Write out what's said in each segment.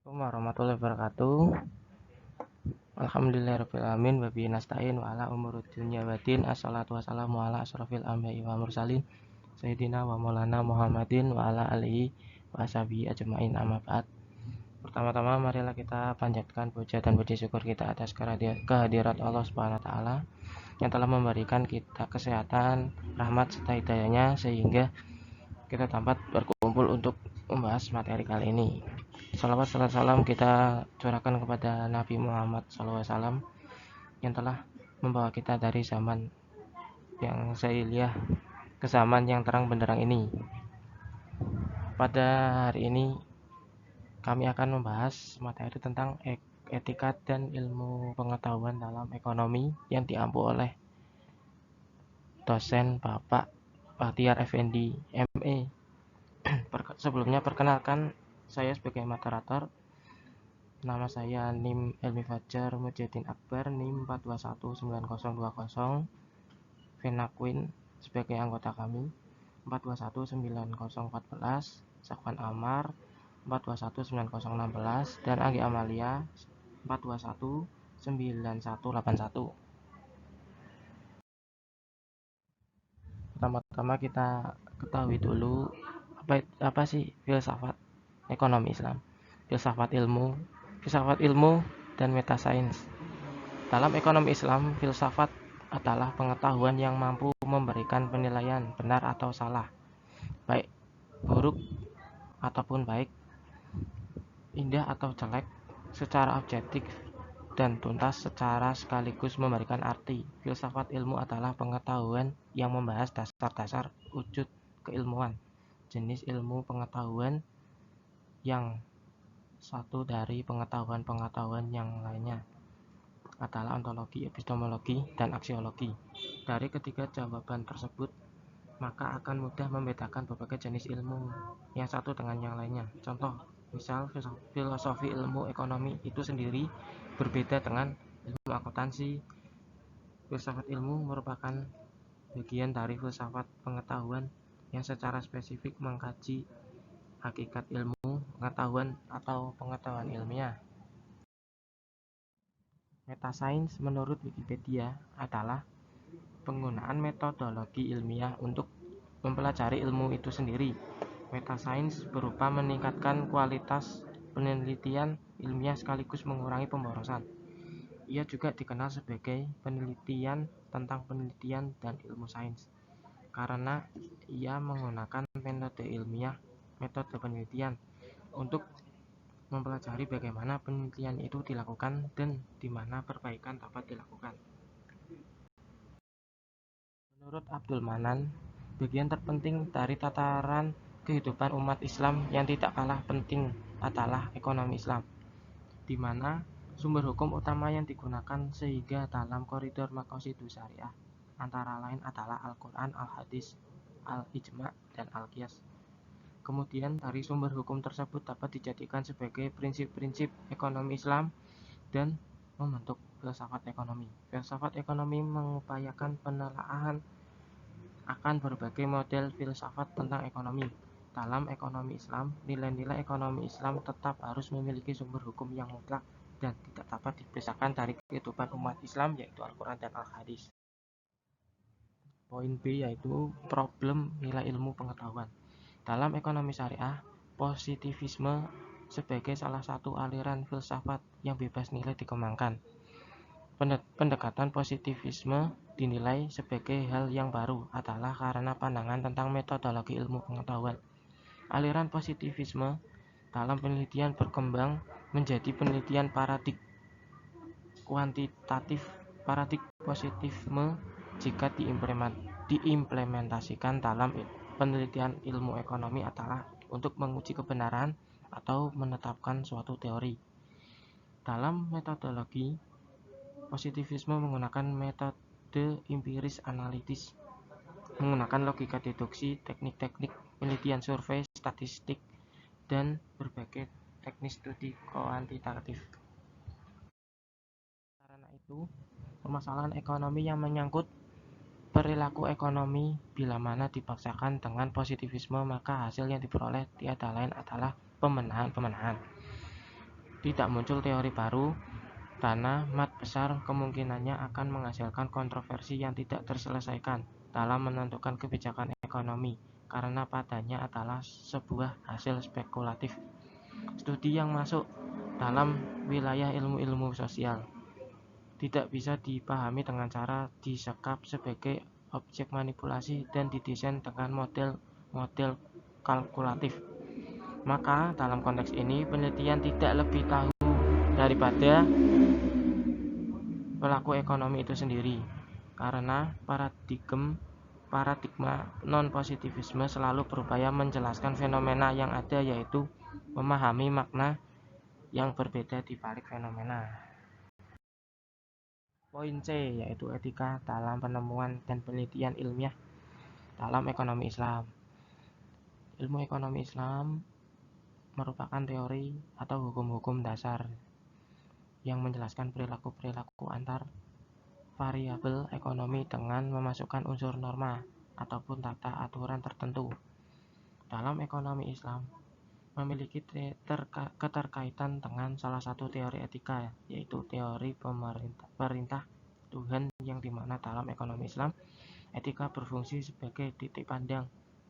Assalamualaikum warahmatullahi wabarakatuh. Alhamdulillahirrahmanirrahim. Wabihi nasta'in wa ala umurud dunya waddin. Assalatu wassalamu ala asrofil anbiya'i wa mursalin Sayyidina wa maulana Muhammadin wa ala alihi wa sahbihi ajma'in, amma ba'd. Pertama-tama marilah kita panjatkan puja dan puji syukur kita atas kehadirat Allah Subhanahu wa taala yang telah memberikan kita kesehatan, rahmat serta hidayahnya sehingga kita dapat berkumpul untuk membahas materi kali ini. Salawat salam kita curahkan kepada Nabi Muhammad SAW yang telah membawa kita dari zaman yang jahiliyah ke zaman yang terang benderang ini. Pada hari ini kami akan membahas materi tentang etika dan ilmu pengetahuan dalam ekonomi yang diampu oleh dosen Bapak Bahtiar Effendi ME. Sebelumnya perkenalkan, saya sebagai moderator. Nama saya NIM Elmi Fajar Mujahidin Akbar, NIM 4219020. Vena Queen sebagai anggota kami 4219014, Sakwan Amar 4219016, dan Anggi Amalia 4219181. Pertama-tama kita ketahui dulu apa sih filsafat ekonomi Islam, filsafat ilmu dan metasains. Dalam ekonomi Islam, filsafat adalah pengetahuan yang mampu memberikan penilaian benar atau salah, baik buruk ataupun baik, indah atau jelek, secara objektif dan tuntas secara sekaligus memberikan arti. Filsafat ilmu adalah pengetahuan yang membahas dasar-dasar wujud keilmuan. Jenis ilmu pengetahuan yang satu dari pengetahuan-pengetahuan yang lainnya adalah ontologi, epistemologi, dan aksiologi. Dari ketiga jawaban tersebut, maka akan mudah membedakan berbagai jenis ilmu yang satu dengan yang lainnya. Contoh, misal filosofi ilmu ekonomi itu sendiri berbeda dengan ilmu akuntansi. Filsafat ilmu merupakan bagian dari filsafat pengetahuan yang secara spesifik mengkaji hakikat ilmu, pengetahuan atau pengetahuan ilmiah. Metasains menurut Wikipedia adalah penggunaan metodologi ilmiah untuk mempelajari ilmu itu sendiri. Metasains berupa meningkatkan kualitas penelitian ilmiah sekaligus mengurangi pemborosan. Ia juga dikenal sebagai penelitian tentang penelitian dan ilmu sains, karena ia menggunakan metode ilmiah, metode penelitian untuk mempelajari bagaimana penelitian itu dilakukan dan di mana perbaikan dapat dilakukan. Menurut Abdul Manan, bagian terpenting dari tataran kehidupan umat Islam yang tidak kalah penting adalah ekonomi Islam, di mana sumber hukum utama yang digunakan sehingga dalam koridor maqasidus syariah antara lain adalah Al-Quran, Al-Hadis, Al-Ijma', dan Al-Qiyas. Kemudian dari sumber hukum tersebut dapat dijadikan sebagai prinsip-prinsip ekonomi Islam dan membentuk filsafat ekonomi. Filsafat ekonomi mengupayakan penelaahan akan berbagai model filsafat tentang ekonomi. Dalam ekonomi Islam, nilai-nilai ekonomi Islam tetap harus memiliki sumber hukum yang mutlak dan tidak dapat dipisahkan dari kehidupan umat Islam, yaitu Al-Quran dan Al-Hadis. Poin B yaitu problem nilai ilmu pengetahuan. Dalam ekonomi syariah, positivisme sebagai salah satu aliran filsafat yang bebas nilai dikembangkan. Pendekatan positivisme dinilai sebagai hal yang baru adalah karena pandangan tentang metodologi ilmu pengetahuan. Aliran positivisme dalam penelitian berkembang menjadi penelitian paradig kuantitatif. Paradig positivisme jika diimplementasikan dalam penelitian ilmu ekonomi adalah untuk menguji kebenaran atau menetapkan suatu teori. Dalam metodologi positivisme menggunakan metode empiris analitis, menggunakan logika deduksi, teknik-teknik penelitian survei, statistik, dan berbagai teknik studi kuantitatif. Karena itu, permasalahan ekonomi yang menyangkut perilaku ekonomi bila mana dipaksakan dengan positivisme, maka hasil yang diperoleh tiada lain adalah pemenahan. tidak muncul teori baru, dana mat besar kemungkinannya akan menghasilkan kontroversi yang tidak terselesaikan dalam menentukan kebijakan ekonomi, karena padanya adalah sebuah hasil spekulatif studi yang masuk dalam wilayah ilmu-ilmu sosial. Tidak bisa dipahami dengan cara disekap sebagai objek manipulasi dan didesain dengan model-model kalkulatif. Maka dalam konteks ini penelitian tidak lebih tahu daripada pelaku ekonomi itu sendiri, karena paradigma non-positivisme selalu berupaya menjelaskan fenomena yang ada, yaitu memahami makna yang berbeda di balik fenomena. Poin C, yaitu etika dalam penemuan dan penelitian ilmiah dalam ekonomi Islam. Ilmu ekonomi Islam merupakan teori atau hukum-hukum dasar yang menjelaskan perilaku-perilaku antar variabel ekonomi dengan memasukkan unsur norma ataupun tata aturan tertentu. Dalam ekonomi Islam memiliki keterkaitan dengan salah satu teori etika, yaitu teori perintah Tuhan, yang dimana dalam ekonomi Islam etika berfungsi sebagai titik pandang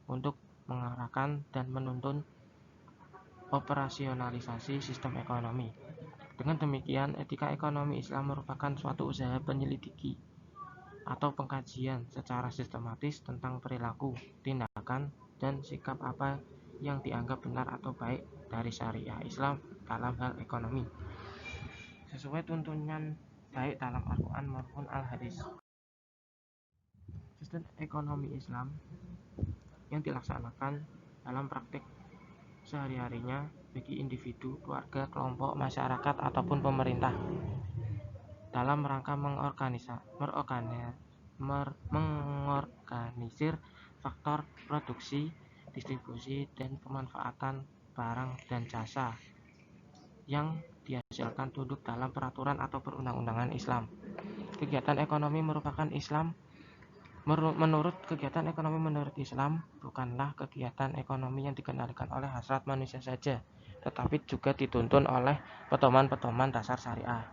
untuk mengarahkan dan menuntun operasionalisasi sistem ekonomi. Dengan demikian, etika ekonomi Islam merupakan suatu usaha penyelidiki atau pengkajian secara sistematis tentang perilaku, tindakan, dan sikap apa yang dianggap benar atau baik dari syariah Islam dalam hal ekonomi, sesuai tuntunan baik dalam Al-Quran maupun Al-Hadis. Sistem ekonomi Islam yang dilaksanakan dalam praktik sehari-harinya bagi individu, keluarga, kelompok, masyarakat, ataupun pemerintah dalam rangka mengorganisir faktor produksi, distribusi, dan pemanfaatan barang dan jasa yang dihasilkan tunduk dalam peraturan atau perundang-undangan Islam. Menurut kegiatan ekonomi menurut Islam bukanlah kegiatan ekonomi yang dikendalikan oleh hasrat manusia saja, tetapi juga dituntun oleh pedoman-pedoman dasar syariah.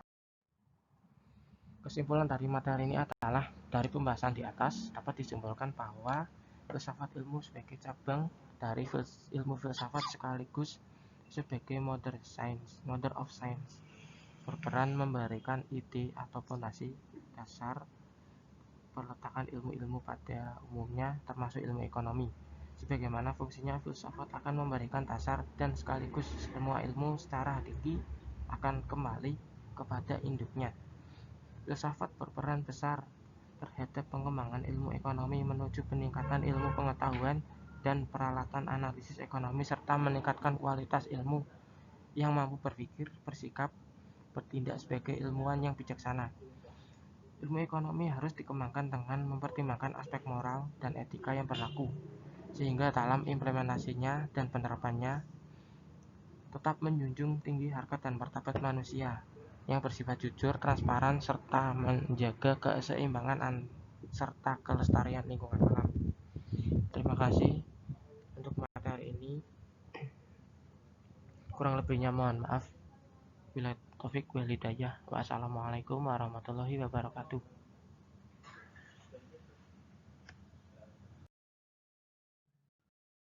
Kesimpulan dari materi ini adalah, dari pembahasan di atas dapat disimpulkan bahwa filsafat ilmu sebagai cabang dari ilmu filsafat sekaligus sebagai mother of science berperan memberikan ide atau fondasi dasar peletakan ilmu-ilmu pada umumnya, termasuk ilmu ekonomi. Sebagaimana fungsinya, filsafat akan memberikan dasar dan sekaligus semua ilmu secara hakiki akan kembali kepada induknya. Filsafat berperan besar terhadap pengembangan ilmu ekonomi menuju peningkatan ilmu pengetahuan dan peralatan analisis ekonomi, serta meningkatkan kualitas ilmu yang mampu berpikir, bersikap, bertindak sebagai ilmuwan yang bijaksana. Ilmu ekonomi harus dikembangkan dengan mempertimbangkan aspek moral dan etika yang berlaku, sehingga dalam implementasinya dan penerapannya tetap menjunjung tinggi harkat dan martabat manusia yang bersifat jujur, transparan, serta menjaga keseimbangan serta kelestarian lingkungan alam. Terima kasih untuk materi ini. Kurang lebihnya mohon maaf. Wabillahi taufik wal hidayah. Wassalamualaikum warahmatullahi wabarakatuh.